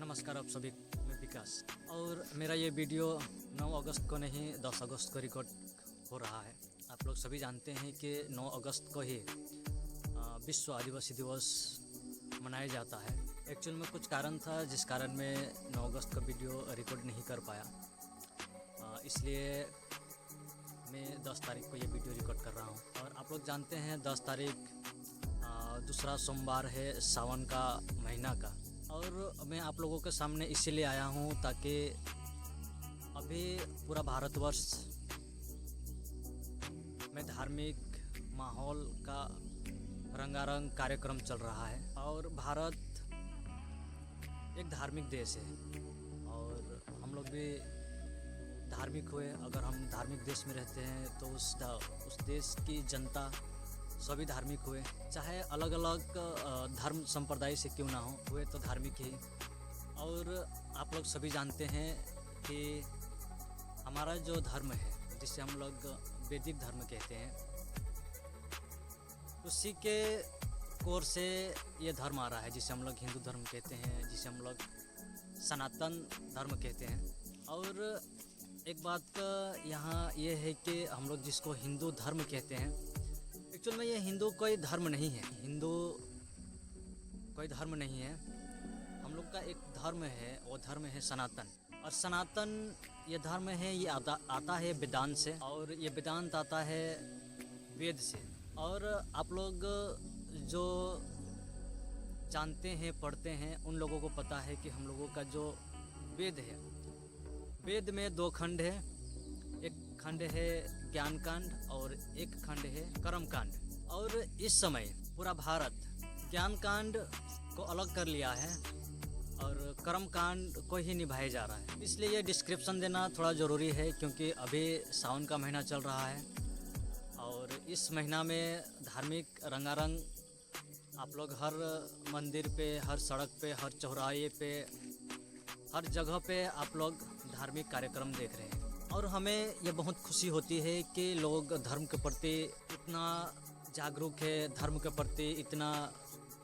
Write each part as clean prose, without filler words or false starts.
नमस्कार आप सभी, मैं विकास। और मेरा ये वीडियो 9 अगस्त को नहीं 10 अगस्त को रिकॉर्ड हो रहा है। आप लोग सभी जानते हैं कि 9 अगस्त को ही विश्व आदिवासी दिवस मनाया जाता है। एक्चुअल में कुछ कारण था जिस कारण मैं 9 अगस्त का वीडियो रिकॉर्ड नहीं कर पाया, इसलिए मैं 10 तारीख को ये वीडियो रिकॉर्ड कर रहा हूँ। और आप लोग जानते हैं 10 तारीख दूसरा सोमवार है सावन का महीना का। और मैं आप लोगों के सामने इसीलिए आया हूँ ताकि अभी पूरा भारतवर्ष में धार्मिक माहौल का रंगारंग कार्यक्रम चल रहा है। और भारत एक धार्मिक देश है और हम लोग भी धार्मिक हुए। अगर हम धार्मिक देश में रहते हैं तो उस देश की जनता सभी धार्मिक हुए, चाहे अलग अलग धर्म संप्रदाय से क्यों ना हो, हुए तो धार्मिक ही। और आप लोग सभी जानते हैं कि हमारा जो धर्म है जिसे हम लोग वैदिक धर्म कहते हैं, उसी के कोर से ये धर्म आ रहा है जिसे हम लोग हिंदू धर्म कहते हैं, जिसे हम लोग सनातन धर्म कहते हैं। और एक बात यहाँ ये है कि हम लोग जिसको हिंदू धर्म कहते हैं, एक्चुअल में ये हिंदू कोई धर्म नहीं है, हिंदू कोई धर्म नहीं है। हम लोग का एक धर्म है, वो धर्म है सनातन। और सनातन ये धर्म है, ये आता है वेदांत से, और ये वेदांत आता है वेद से। और आप लोग जो जानते हैं, पढ़ते हैं, उन लोगों को पता है कि हम लोगों का जो वेद है, वेद में 2 खंड है। एक खंड है ज्ञान कांड और एक खंड है कर्म कांड। और इस समय पूरा भारत ज्ञान कांड को अलग कर लिया है और कर्म कांड को ही निभाया जा रहा है। इसलिए ये डिस्क्रिप्शन देना थोड़ा ज़रूरी है, क्योंकि अभी सावन का महीना चल रहा है और इस महीना में धार्मिक रंगारंग आप लोग हर मंदिर पे, हर सड़क पे, हर चौराहे पे, हर जगह पे आप लोग धार्मिक कार्यक्रम देख रहे हैं। और हमें ये बहुत खुशी होती है कि लोग धर्म के प्रति इतना जागरूक है, धर्म के प्रति इतना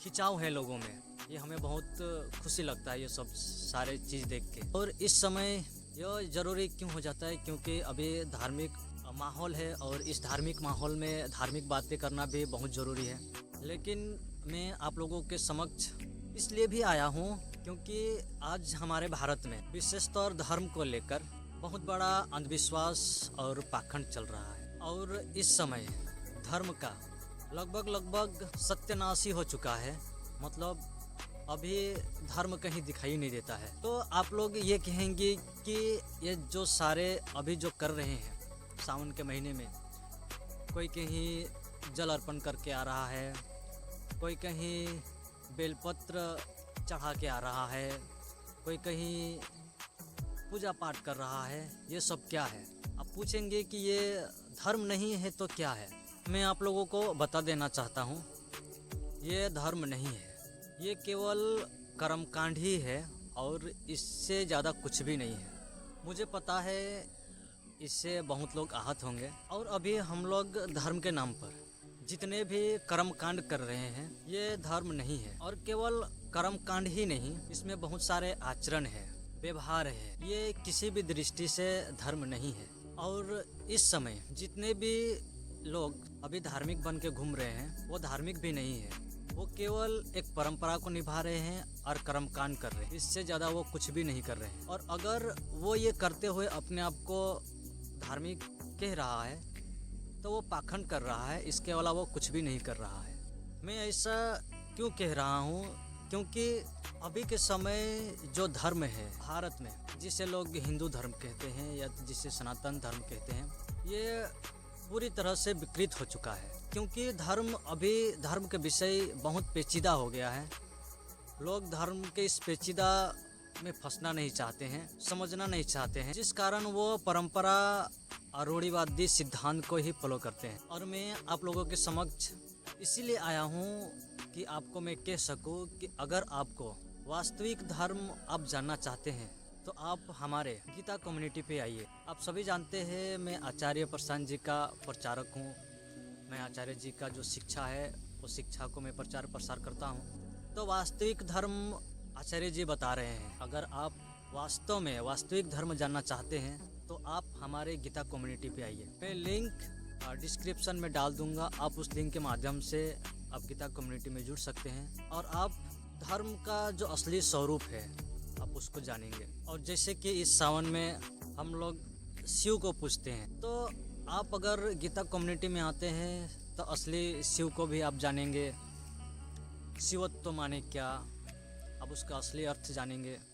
खिंचाव है लोगों में। ये हमें बहुत खुशी लगता है ये सब सारे चीज़ देख के। और इस समय यह ज़रूरी क्यों हो जाता है, क्योंकि अभी धार्मिक माहौल है और इस धार्मिक माहौल में धार्मिक बातें करना भी बहुत ज़रूरी है। लेकिन मैं आप लोगों के समक्ष इसलिए भी आया हूँ क्योंकि आज हमारे भारत में विशेषतौर धर्म को लेकर बहुत बड़ा अंधविश्वास और पाखंड चल रहा है। और इस समय धर्म का लगभग सत्यानाशी हो चुका है। मतलब अभी धर्म कहीं दिखाई नहीं देता है। तो आप लोग ये कहेंगे कि ये जो सारे अभी जो कर रहे हैं सावन के महीने में, कोई कहीं जल अर्पण करके आ रहा है, कोई कहीं बेलपत्र चढ़ा के आ रहा है, कोई कहीं पूजा पाठ कर रहा है, ये सब क्या है? आप पूछेंगे कि ये धर्म नहीं है तो क्या है? मैं आप लोगों को बता देना चाहता हूँ, ये धर्म नहीं है, ये केवल कर्मकांड ही है और इससे ज़्यादा कुछ भी नहीं है। मुझे पता है इससे बहुत लोग आहत होंगे। और अभी हम लोग धर्म के नाम पर जितने भी कर्मकांड कर रहे हैं, ये धर्म नहीं है। और केवल कर्मकांड ही नहीं, इसमें बहुत सारे आचरण है, व्यवहार है, ये किसी भी दृष्टि से धर्म नहीं है। और इस समय जितने भी लोग अभी धार्मिक बन के घूम रहे हैं, वो धार्मिक भी नहीं है, वो केवल एक परंपरा को निभा रहे हैं और कर्मकांड कर रहे हैं। इससे ज़्यादा वो कुछ भी नहीं कर रहे हैं। और अगर वो ये करते हुए अपने आप को धार्मिक कह रहा है तो वो पाखंड कर रहा है, इसके अलावा वो कुछ भी नहीं कर रहा है। मैं ऐसा क्यों कह रहा हूँ? क्योंकि अभी के समय जो धर्म है भारत में, जिसे लोग हिंदू धर्म कहते हैं या जिसे सनातन धर्म कहते हैं, ये पूरी तरह से विकृत हो चुका है। क्योंकि धर्म के विषय बहुत पेचीदा हो गया है। लोग धर्म के इस पेचीदा में फंसना नहीं चाहते हैं, समझना नहीं चाहते हैं, जिस कारण वो परंपरा और रूढ़िवादी सिद्धांत को ही फॉलो करते हैं। और मैं आप लोगों के समक्ष इसीलिए आया हूँ कि आपको मैं कह सकूँ कि अगर आपको वास्तविक धर्म आप जानना चाहते हैं तो आप हमारे गीता कम्युनिटी पे आइए। आप सभी जानते हैं मैं आचार्य प्रशांत जी का प्रचारक हूँ। मैं आचार्य जी का जो शिक्षा है, वो शिक्षा को मैं प्रचार प्रसार करता हूँ। तो वास्तविक धर्म आचार्य जी बता रहे हैं, अगर आप वास्तव में वास्तविक धर्म जानना चाहते हैं तो आप हमारे गीता कम्युनिटी पे आइए। मैं लिंक डिस्क्रिप्शन में डाल दूंगा, आप उस लिंक के माध्यम से आप गीता कम्युनिटी में जुड़ सकते हैं और आप धर्म का जो असली स्वरूप है आप उसको जानेंगे। और जैसे कि इस सावन में हम लोग शिव को पूजते हैं, तो आप अगर गीता कम्युनिटी में आते हैं तो असली शिव को भी आप जानेंगे। शिवत्व माने क्या, अब उसका असली अर्थ जानेंगे।